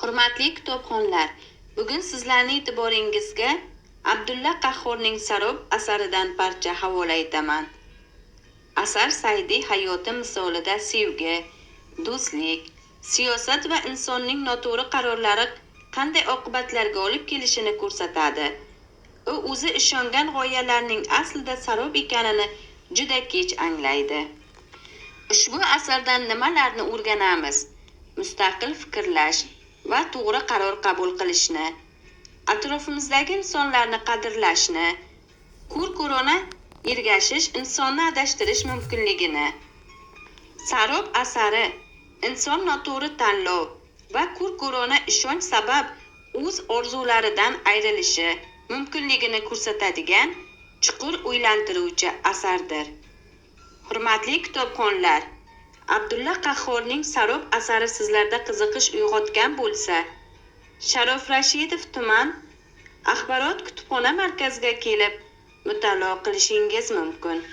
Hurmatli kitobxonlar, bugun sizlarning e'tiboringizga Abdulla Qahhorning Sarob asaridan parcha havola etaman. Asar Saidiy hayoti misolida sevgi, do'stlik, siyosat va insonning noto'g'ri qarorlari qanday oqibatlarga olib kelishini ko'rsatadi. U o'zi ishongan g'oyalarning aslida sarob ekanini juda kech anglaydi. Ushbu asardan nimalarni o'rganamiz? Mustaqil fikrlash va to'g'ri qaror qabul qilishni, atrofimizdagi insonlarni qadrlashni, ko'r-ko'rona ergashish insonni adashtirish mumkinligini. Sarob asari inson noto'g'ri tanlov va ko'r-ko'rona ishonch sabab o'z orzularidan ayrilishi mumkinligini ko'rsatadigan chuqur o'ylantiruvchi asardir. Hurmatli kitobxonlar, Abdulla Qahhorning Sarob asari sizlarda qiziqish uyg'otgan bo'lsa, Sharof Rashidov tuman axborot kutubxona markaziga kelib mutolaa qilishingiz mumkin.